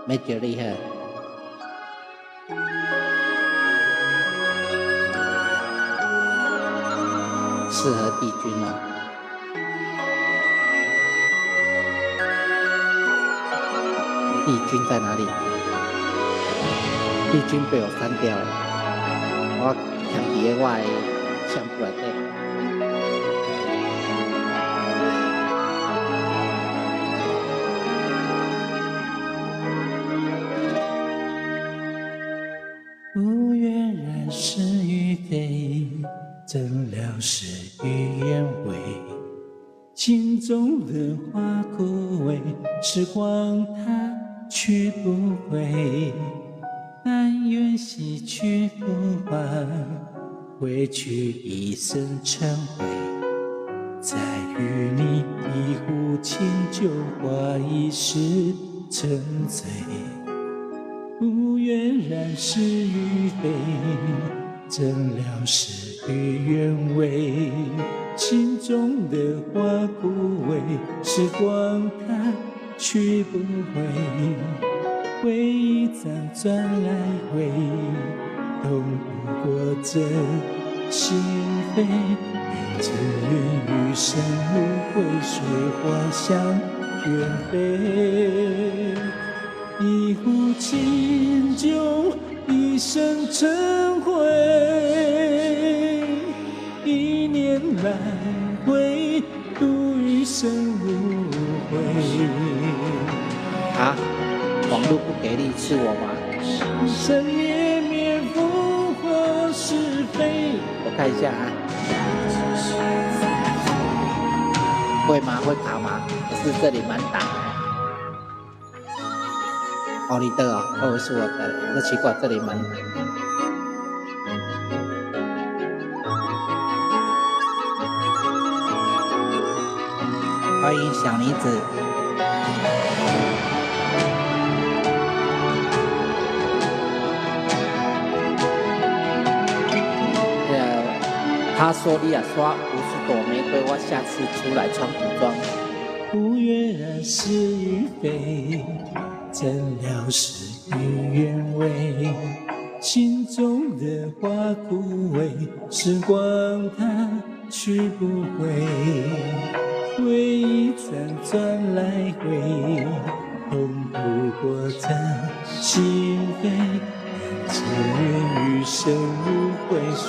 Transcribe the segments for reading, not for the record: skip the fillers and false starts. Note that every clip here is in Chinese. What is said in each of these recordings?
没觉厉害，适合帝君哦。帝君在哪里？帝君被我删掉了，我强伫我的相簿内底。无缘染是与非，怎料事与愿违。心中的花枯萎，时光它去不回。但愿洗去不还，回去一生尘灰。再与你一壶清酒，话一时沉醉。无缘染是与非，怎料事与愿违。心中的花枯萎，时光它去不回。回忆辗转来回，痛不过这心扉。愿这缘余生无悔，水花香远飞。一壶清酒，一生尘灰。一念来回，度余生无悔。啊，网络不给力是我吗？生灭灭，复活是非。我看一下啊，会吗？会卡吗？是这里满档。哦，你的哦，我以为是我的，那奇怪，这里满档。欢迎小妮子。他说你刷50朵玫瑰，我下次出来穿古装。无缘染是与非，怎料事与愿违。心中的花枯萎，时光它去不回。回忆辗转来回，痛不过这心扉。只愿余生无悔，水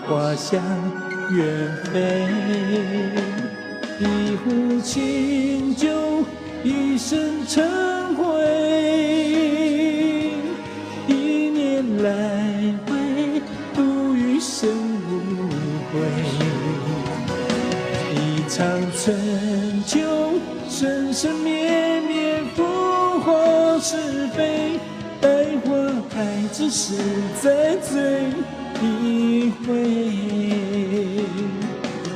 花香远飞。一壶清酒，一生尘灰。一念来回，度余生无悔。一场春秋，生生灭灭，复活是非。待花开之时，再醉一回。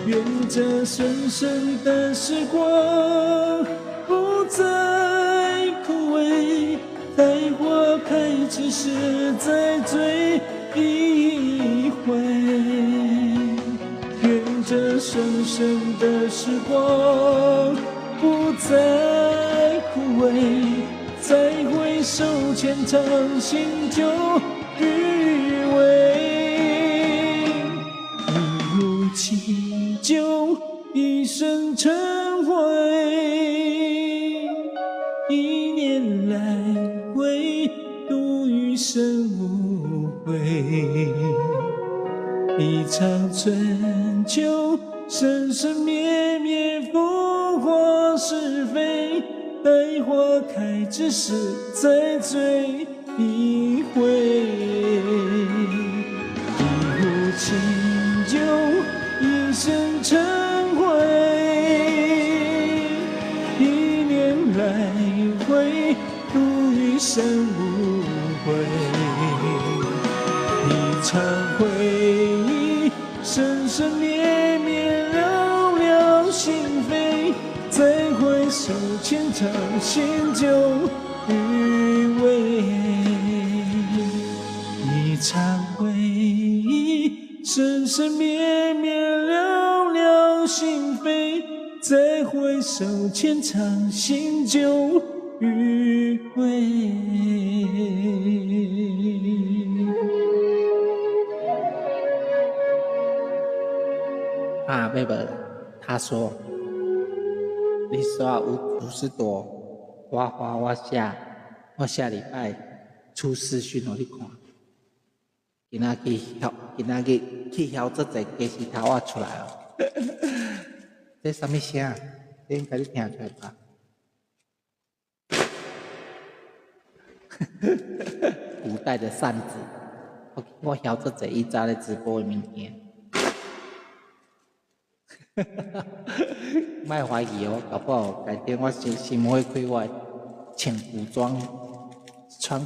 愿这深深的时光不再枯萎。待花开之时，再醉一回。愿这深深的时光不再枯萎。再回首，浅尝心酒余味。一壶清酒，一生尘灰。一念来回，度余生无悔。一场春秋，生生灭灭，复活是非。待花开之时，再醉一回。一壶清酒，一生尘灰。一念来回，度余生无悔。一场回忆，生生灭灭，了了心扉。再回首，浅尝心酒余味。一场回忆，生生灭灭，了了心扉。再回首，浅尝心酒迂回。啊，妹妹，他说你刷50朵花花，我下礼拜出视讯给你看。今仔日去晓做这鸡丝头仔出来哦。这什么声？这应该你听出来吧？古代的扇子，我晓做这以前咧直播的物件。莫怀疑哦，搞不好改天我心会开我穿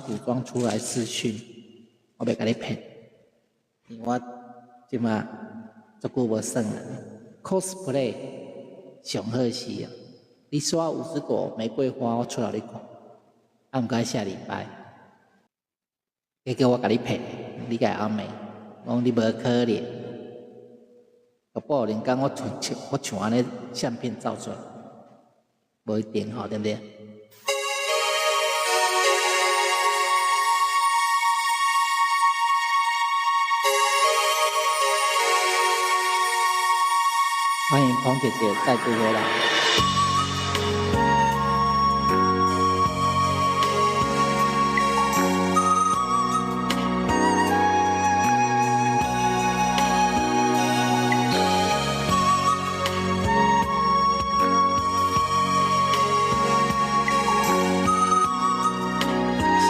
古装出来视讯，我袂甲你骗，因为我即马足久无耍了 ，cosplay 上好时啊！你刷50朵玫瑰花，我出来你看，啊，毋该下礼拜，结果我甲你骗，你甲阿妹，讲你无可能。搞不好人讲我像安尼相片照出来，无一定吼，对不对？欢迎彭姐姐再度回来。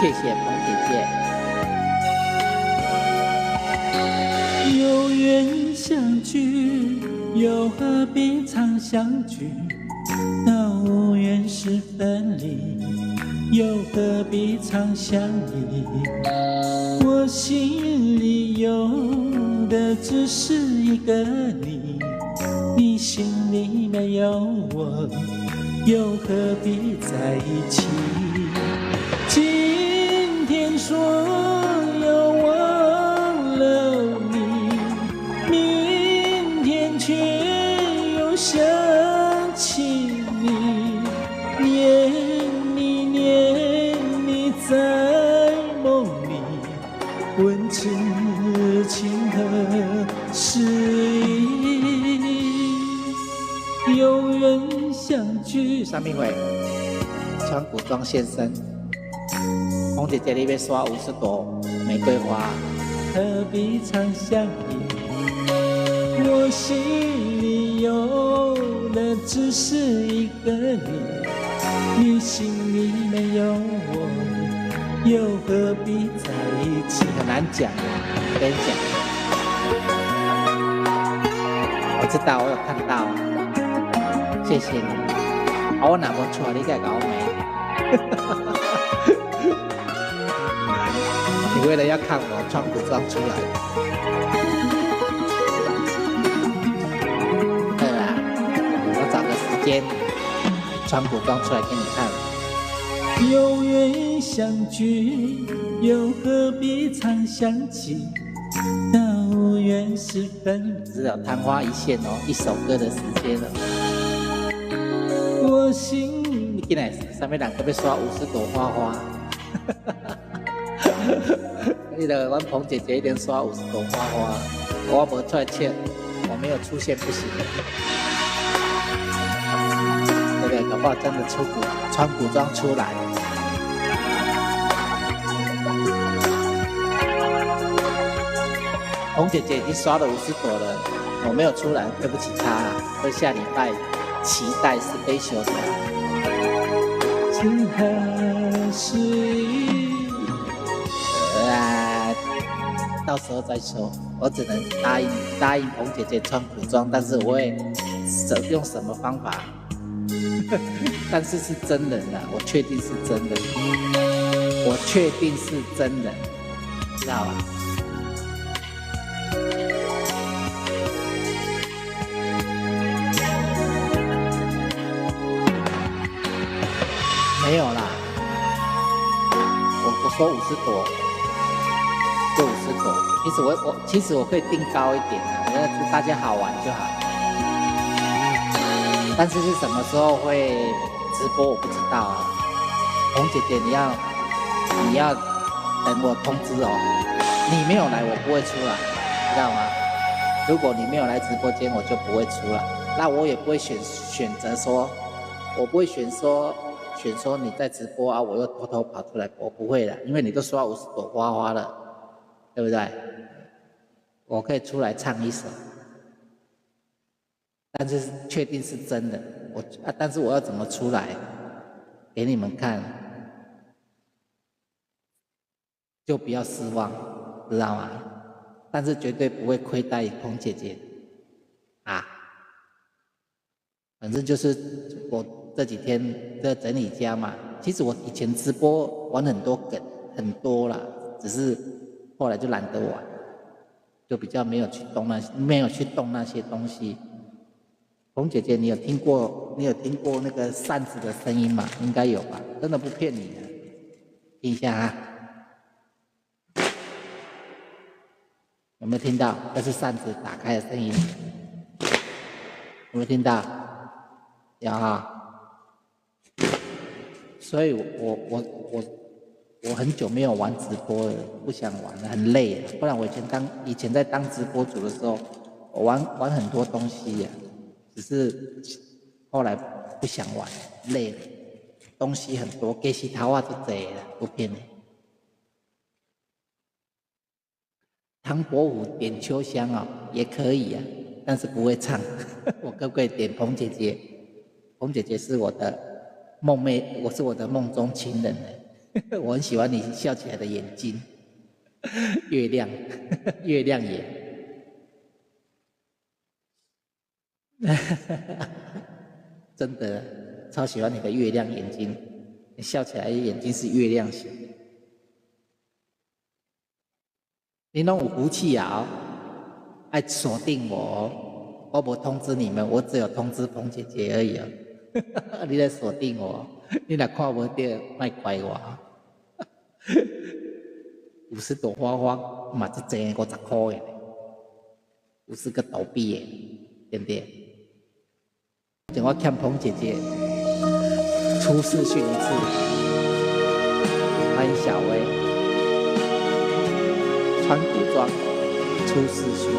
谢谢彭姐姐。有缘相聚，又何必常相聚？到无缘时分离，又何必常相依？我心里有的只是一个你，你心里没有我，又何必在一起？今天说要忘了你，明天却又想起你，念你在梦里，问此情何时已？有缘相聚。上面会穿古装现身。红姐姐那边刷50朵玫瑰花，何必常相依？我心里有的只是一个你，你心里没有我，又何必在一起？很难讲，我跟你讲，我知道，我有看到，谢谢你。我哪无出来，你该搞没？你为了要看我穿古装出来，对啦，我找个时间穿古装出来给你看。有缘相聚，又何必常想起？到无缘时分，只有昙花一现哦，一首歌的时间了。我心你进来上面两个要刷50朵花花。你的阮彭姐姐一连刷50朵花花，我无出来切，我没有出现不行的。对不对？搞不好真的穿古装出来。彭姐姐已经刷了50朵了，我没有出来，对不起她。所以下礼拜期待special的。情何时已？到时候再说，我只能答应彭姐姐穿古装，但是我会用什么方法？但是是真人啊，我确定是真人，我确定是真人，知道吧？没有啦，我说50朵。就50朵，其实我可以定高一点的，我觉得大家好玩就好。但是是什么时候会直播我不知道啊，红姐姐，你要等我通知哦。你没有来，我不会出来，知道吗？如果你没有来直播间，我就不会出来。那我也不会选择说，我不会选说你在直播啊，我又偷偷跑出来，我不会的，因为你都刷50朵花花了，对不对？我可以出来唱一首，但是确定是真的，但是我要怎么出来给你们看，就不要失望，知道吗？但是绝对不会亏待红姐姐啊！反正就是我这几天在整理家嘛。其实我以前直播玩很多梗，很多啦，只是后来就懒得玩，就比较没有去动那些东西。红姐姐，你有听过那个扇子的声音吗？应该有吧，真的不骗你的，听一下啊。有没有听到？这是扇子打开的声音，有没有听到？有哈。所以我很久没有玩直播了，不想玩了，很累了。不然我以前在当直播主的时候，我玩很多东西呀，只是后来不想玩，累了，东西很多，给洗头发就贼了，不骗你。唐伯虎点秋香哦，也可以啊，但是不会唱。我可不可以点红姐姐？红姐姐是我的梦妹，我是我的梦中情人呢。我很喜欢你笑起来的眼睛，月亮，月亮眼。真的超喜欢你的月亮眼睛，你笑起来眼睛是月亮型。你拢有福气啊！爱锁定我哦，我不通知你们，我只有通知彭姐姐而已哦。你来锁定我，你若看无到，莫怪我。50朵花花嘛，这真50块的，50个投币耶，对不对？等我看彭姐姐初视讯一次，欢迎小薇。穿古装出视讯，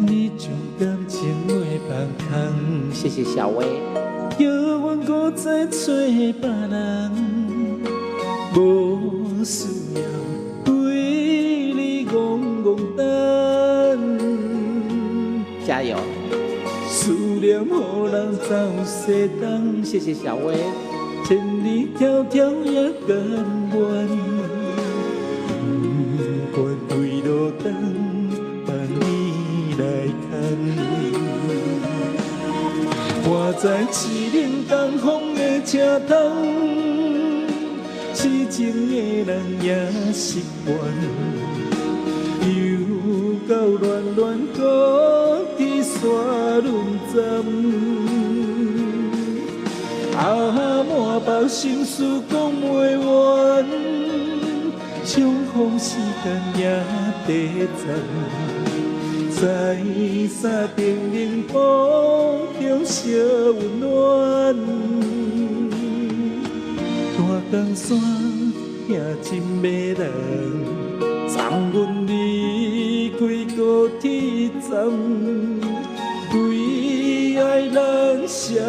你将感情话放空，谢谢小薇。叫阮搁再找别人，无需要为你戆戆等。加油！思念予人走西东，谢谢小薇。千里迢迢也甘愿，不管归路灯，伴你来牵。我在一冷东风的车头，痴情的人也习惯，又到恋恋高低山轮针。满腹心事讲袂完，相逢时间也短暂，在山顶冷风中烧温暖。大江山听真迷人，送阮离开高铁站，为爱人写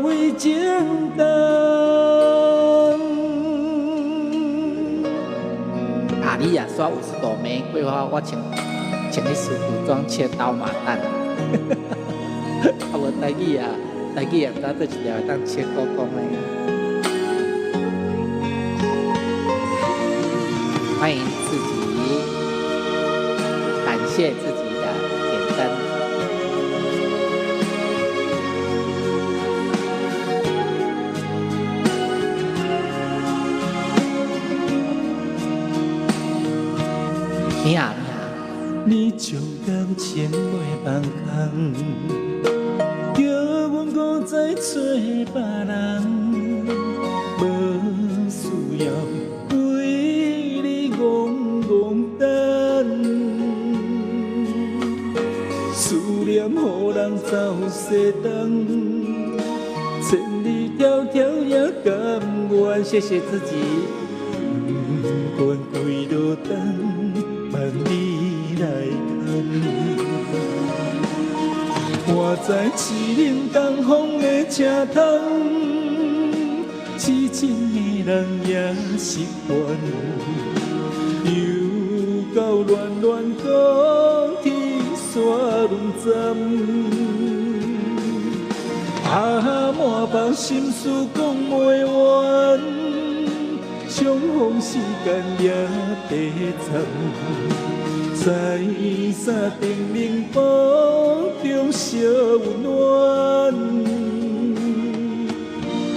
为情重。啊，你也刷50朵玫瑰花，我穿你师服装切刀马旦。啊，无台语啊，不知道这一条会当切高光的。欢迎自己，感谢自己的点灯。你好，你好。你将感情话放空，叫阮搁再找别人，无需要为你戆戆等。西东，千里迢迢也甘愿。谢谢自己。愿归路灯，万里来看。我在七岭东风的车头，痴情的人也习惯。又到暖暖高天山轮站，满腹心事讲袂完，相逢时间也短暂。在山顶明波中烧温暖，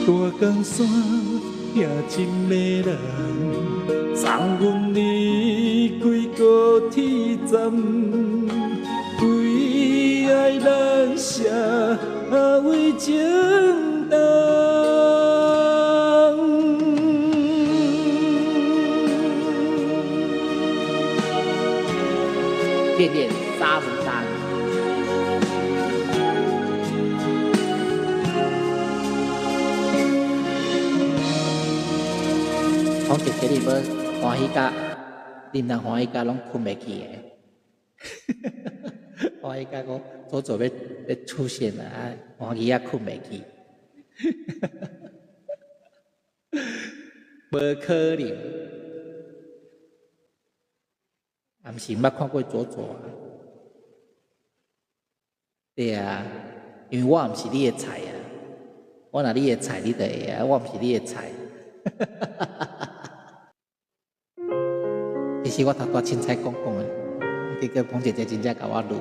大江山也真迷人，送阮离开高铁站，为爱难舍为情重。恋恋沙不沙？黄姐姐你要欢喜甲，恁人欢喜甲拢困袂去的。欢喜甲我左左要出现了，欢喜也困袂去。无可能。啊，毋是捌看过左左啊？对啊，因为我毋是你的菜啊，我若你的菜，你就会啊，我毋是你的菜。其实我头拄凊彩讲讲的，结果彭姐姐真正甲我录。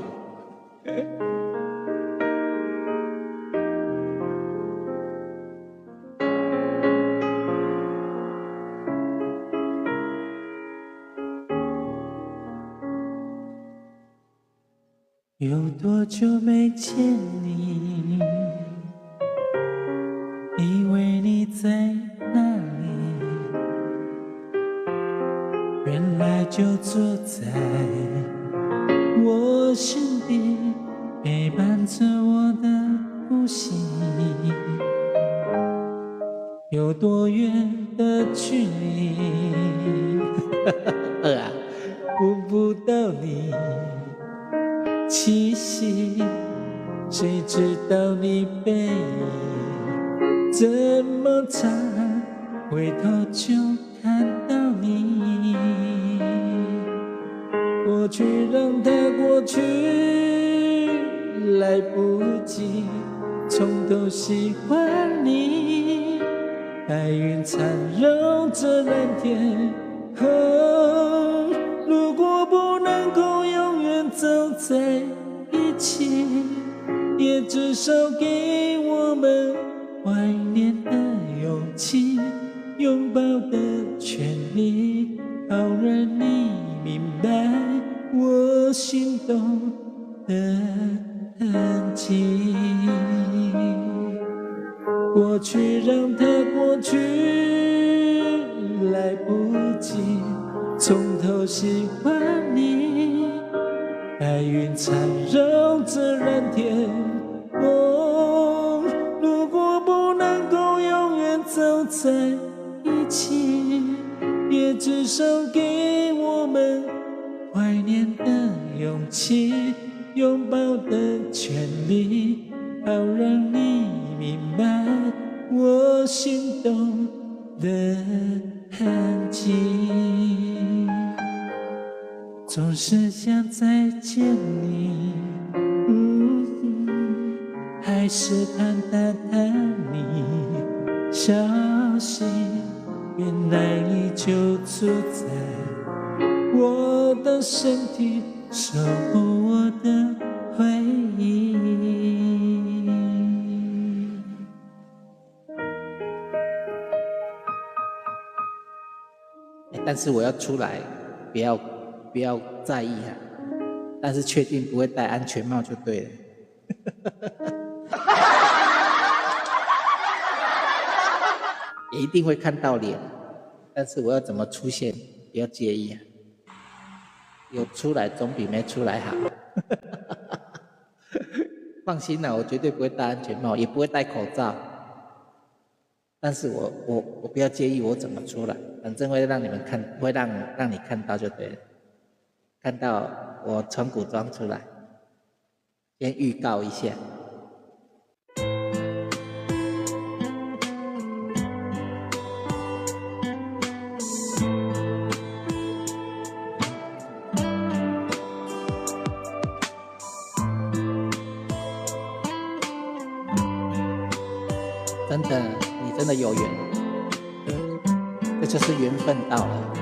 有多久没见你？以为你在哪里？原来就坐在我身边，陪伴着我的呼吸。有多远的距离？啊，闻不到你气息，谁知道你背影这么长，回头就看到你。过去让它过去，来不及从头喜欢你。白云缠绕着蓝天，如果不能够永远走在一起，也至少给我们怀念的勇气，拥抱的权利，好让你明白我心动的痕迹。过去让它过去，来不及从头喜欢你。白云缠绕着蓝天，如果不能够永远走在一起，也至少给我们怀念的勇气，拥抱的权利，好让你明白我心动的痕迹。总是想再见你，还是谈你消息，原来你就住在我的身体，守护我的回忆。但是我要出来，不要在意啊，但是确定不会戴安全帽就对了。也一定会看到脸，但是我要怎么出现，不要介意啊。有出来总比没出来好。放心啦，我绝对不会戴安全帽，也不会戴口罩。但是我不要介意我怎么出来，反正会让你们看，会让你看到就对了，看到我穿古装出来，先预告一下。真的，你真的有缘，这就是缘分到了。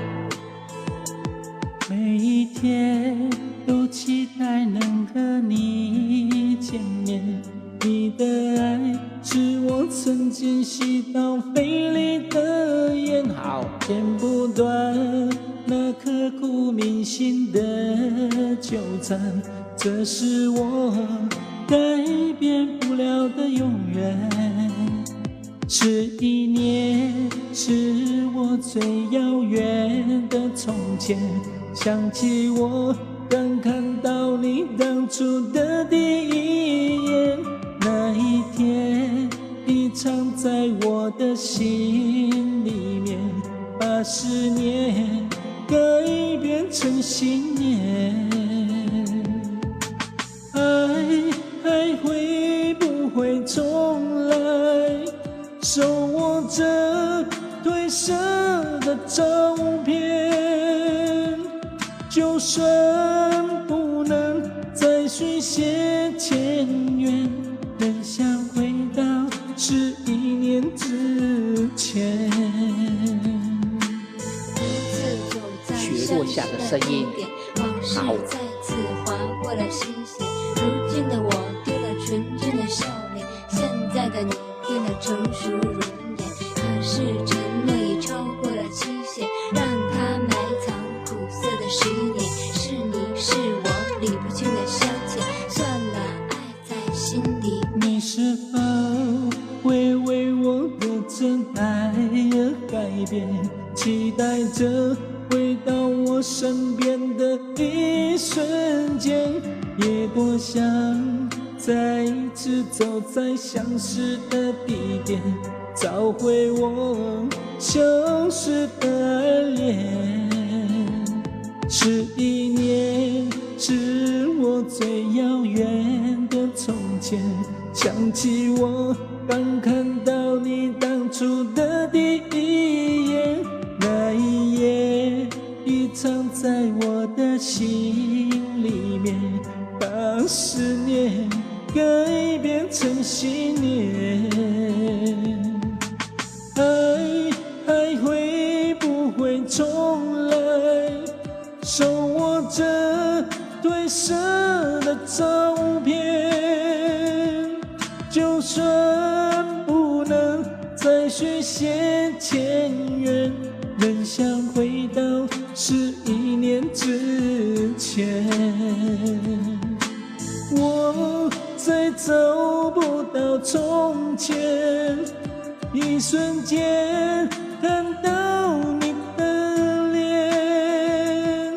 每一天都期待能和你见面，你的爱是我曾经吸到肺里的烟，好剪不断那刻骨铭心的纠缠，这是我改变不了的永远。11年是我最遥远的从前，想起我刚看到你当初的第一眼，那一天你藏在我的心里面，把思念改变成信念。爱还会不会重来？手握着褪色的照片，就算不能再续写前缘，仍想回到11年之前。雪落下的声音，好。再次划过了心弦，如今的我丢了纯真的笑脸，现在的你变得成熟容颜，可是承诺已超过了期限，让它埋藏苦涩的10年，是你是我理不清的消遣，算了，爱在心底。你是否会为我的真爱而改变？期待着回到我身边的一瞬间，也多想再一次走在相识的地点，找回我消失的爱恋。11年是我最遥远的从前，想起我刚看到你当初的第一眼，那一夜已藏在我的心里面，把思念改变成信念。爱还会不会重来？手握着褪色的照片，就算不能再续写前缘，仍想回到11年之前。我再找不到从前，一瞬间看到你的脸，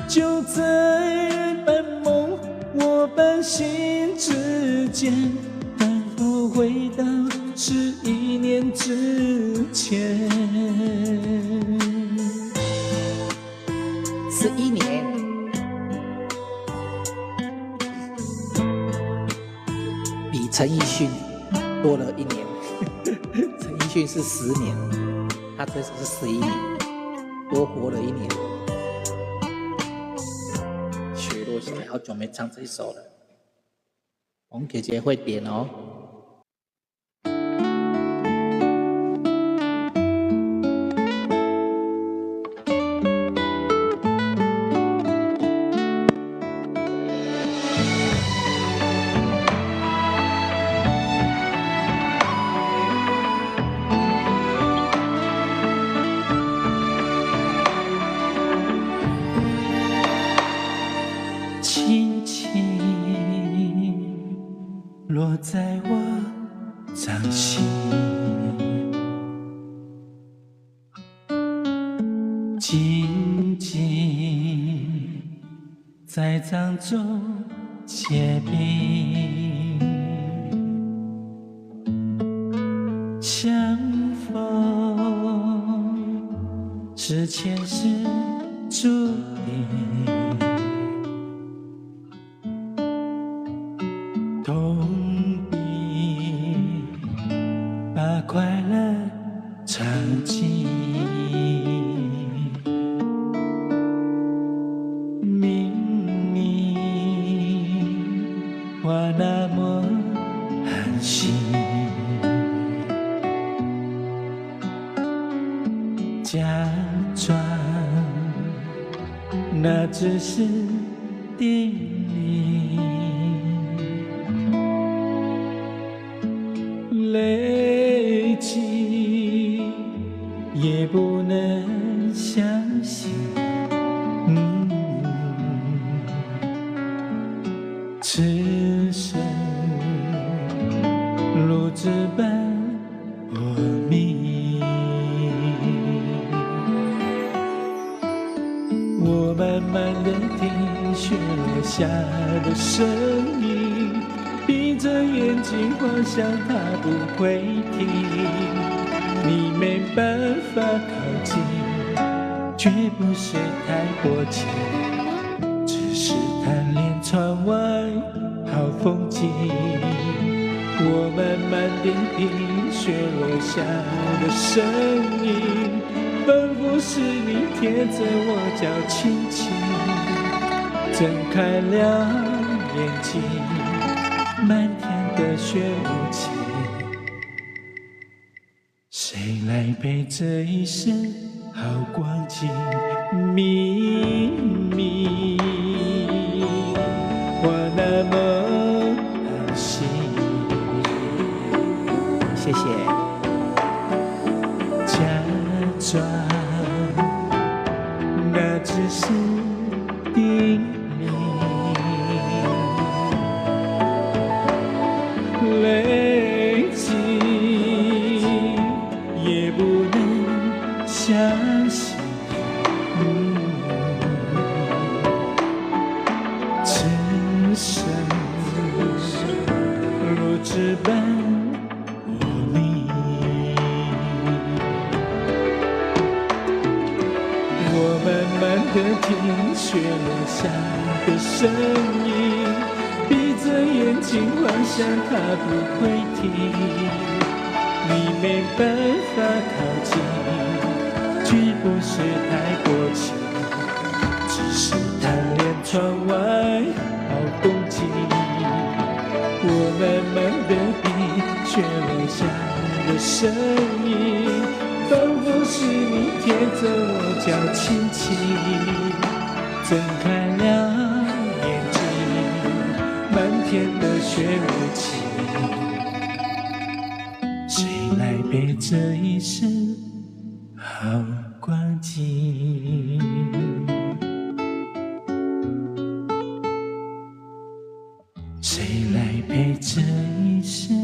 就在半梦我半醒之间，然后回到11年之前。11年，比陈奕迅多了1年。陈奕迅是10年，他这次是11年，多活了1年。雪落下来，好久没唱这一首了，红姐姐会点哦。轻轻落在我掌心，静静在掌中结冰。是前世注定，痛比把快乐尝尽。明明话那么寒心，假装那只是电影，累积也不能相信。此生如纸般薄命，我慢慢地听雪落下的声音，闭着眼睛幻想它不会停。你没办法靠近，绝不是太薄情，只是贪恋窗外好风景。我慢慢地听雪落下的声音，仿佛是你贴着我脚轻轻睁开了眼睛，漫天的雪无情，谁来陪这一生好光景？明明话那么寒心，谢谢。假装那只是叮咛，累积也不能相信。此生如纸般薄命，我慢慢地听雪落下的声音，闭着眼睛幻想它不会停。你没办法靠近，绝不是太薄情，只是贪恋窗外好风景。我慢慢地听雪落下的声音，仿佛是你贴着我脚轻轻睁开了眼睛，漫天的雪无情，谁来陪这一生好光景？谁来陪这一生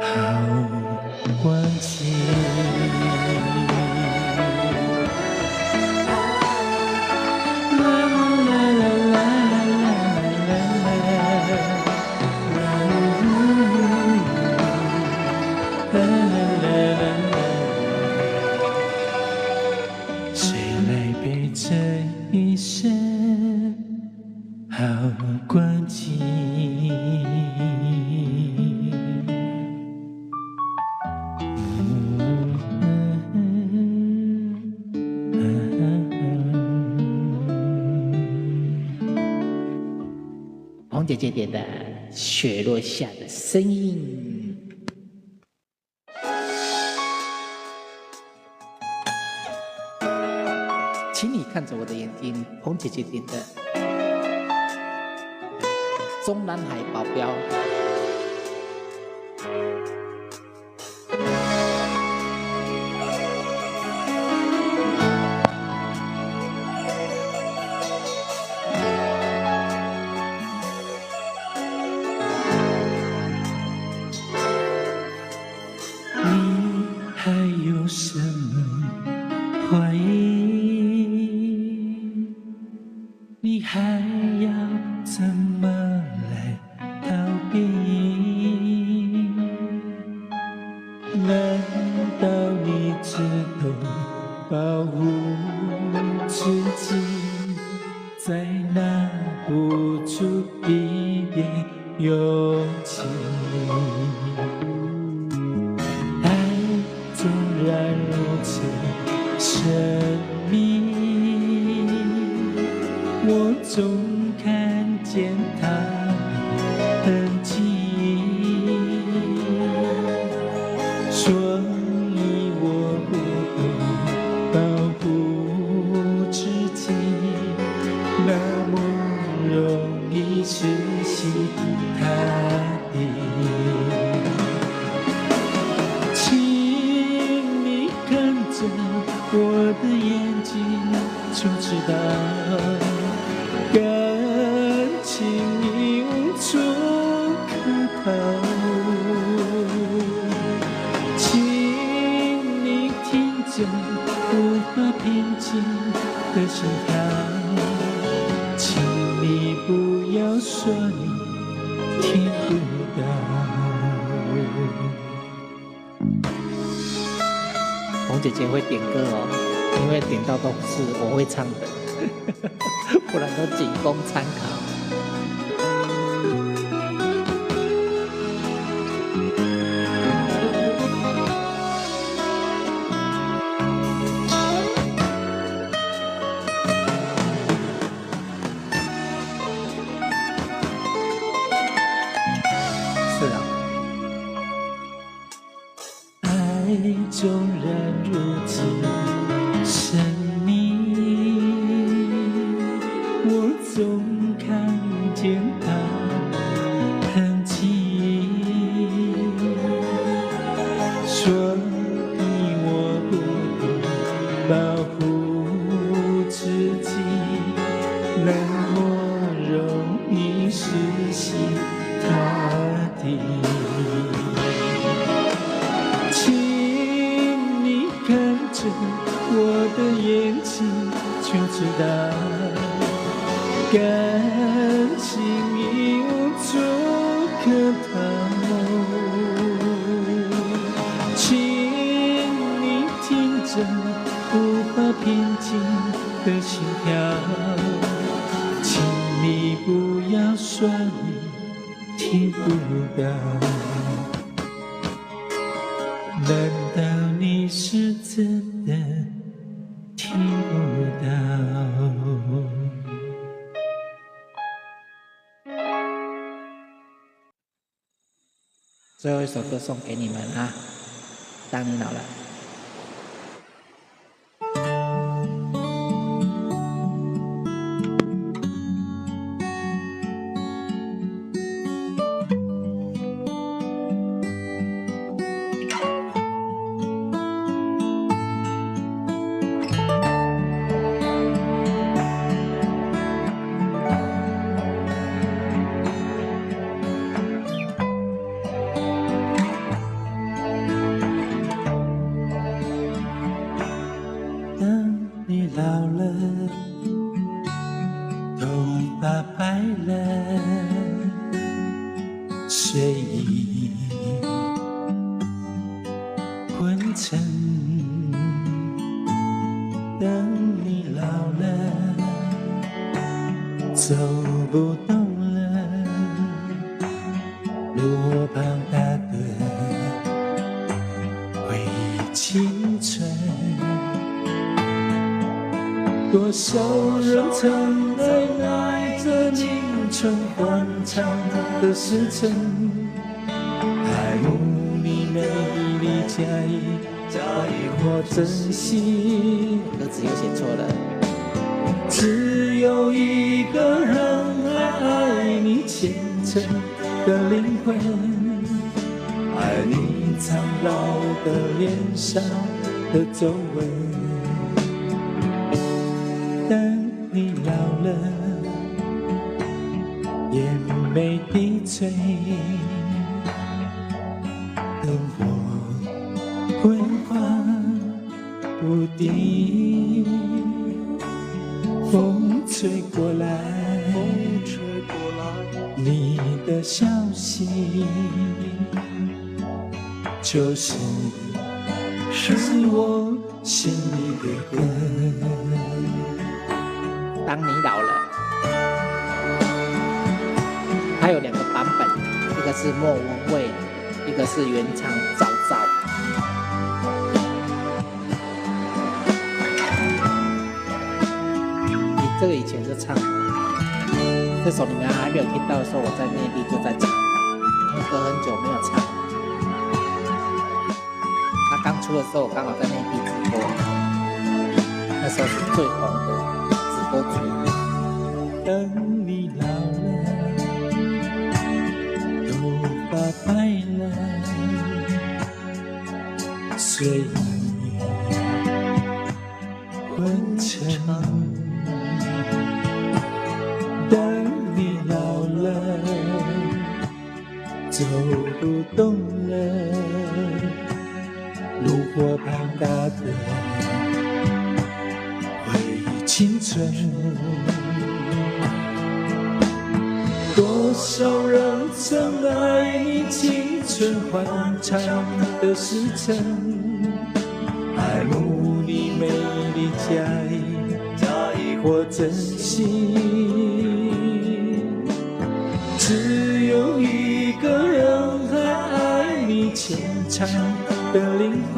好光景？谁来陪这一生好光景？红姐姐点的雪落下的声音。请你看着我的眼睛，红姐姐点的中南海保镖。你还有什么怀疑？你还要怎么来逃避？难道你只懂保护自己，再拿不出一点勇气。爱纵然如此神秘，我总看见它痕迹。所以我不必保护自己，那么容易死心塌地。请你看着我的眼睛，就知道感情已无处可逃。无法平静的心跳，请你不要说你听不到。红姐姐会点歌哦，因为点到都是我会唱的，不然都仅供参考。爱纵然如此神秘，我总看见它痕迹，所以我不必保护自己，那么容易死心塌地。我的眼睛就知道，感情已无处可逃。请你听着无法平静的心跳，请你不要说你听不到。难道你是真的听不到？最后一首歌送给你们啊！当你老了。老了，头发白了，睡意昏沉。等你老了，走不动了，路旁打盹，回忆青春。多少人曾爱爱着青春欢畅的时辰，爱慕你美丽假意或真心，歌词又写错了。只有一个人爱你虔诚的灵魂，爱你苍老的脸上的皱纹。等你老了，眼眉低垂，灯火昏黄不定，风吹过来，你的消息就是我心里的歌。当你老了，它有2个版本，一个是莫文蔚，一个是原唱早早。这个以前就唱了，这首你们还没有听到的时候，我在内地就在唱，隔很久没有唱。他刚出的时候，我刚好在内地直播，那时候是最红的直播主。等你老了，头发白了，岁月昏沉。等你老了，走不动了，炉火庞大的回忆青春。多少人曾爱你青春欢畅的时辰，爱慕你美丽假意或真心，只有一个人还爱你牵肠的灵魂，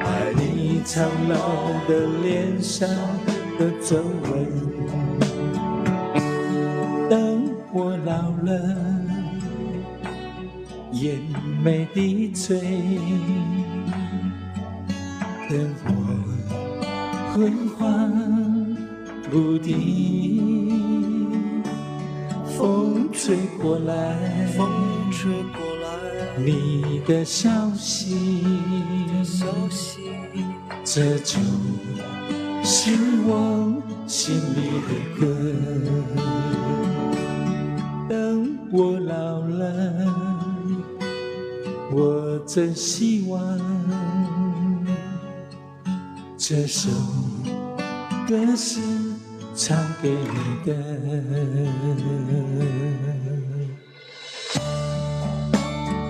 爱你苍老的脸上的皱纹。等我老了，眼眉低垂，等我昏黄不定，风吹过来，你的消息，这就是我心里的歌。等我老了，我真希望这首歌是唱给你的。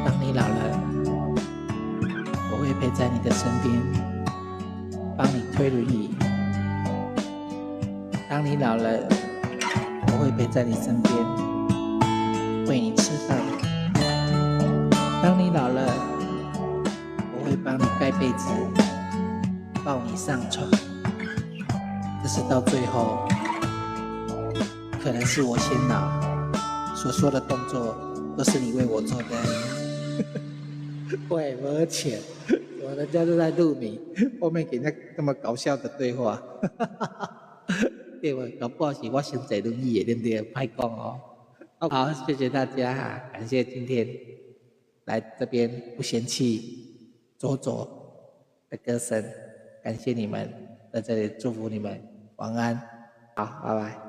当你老了，我会陪在你的身边，帮你推轮椅。当你老了，我会陪在你身边，喂你吃饭。当你老了，我会帮你盖被子，抱你上床。可是到最后，可能是我先老，所说的动作都是你为我做的。喂，没钱，我人家都在录你，后面给那这么搞笑的对话。对吧？搞不好是我先坐轮椅的，对不对？歹讲哦。好，谢谢大家，感谢今天来这边不嫌弃左左的歌声，感谢你们在这里祝福你们晚安，好，拜拜。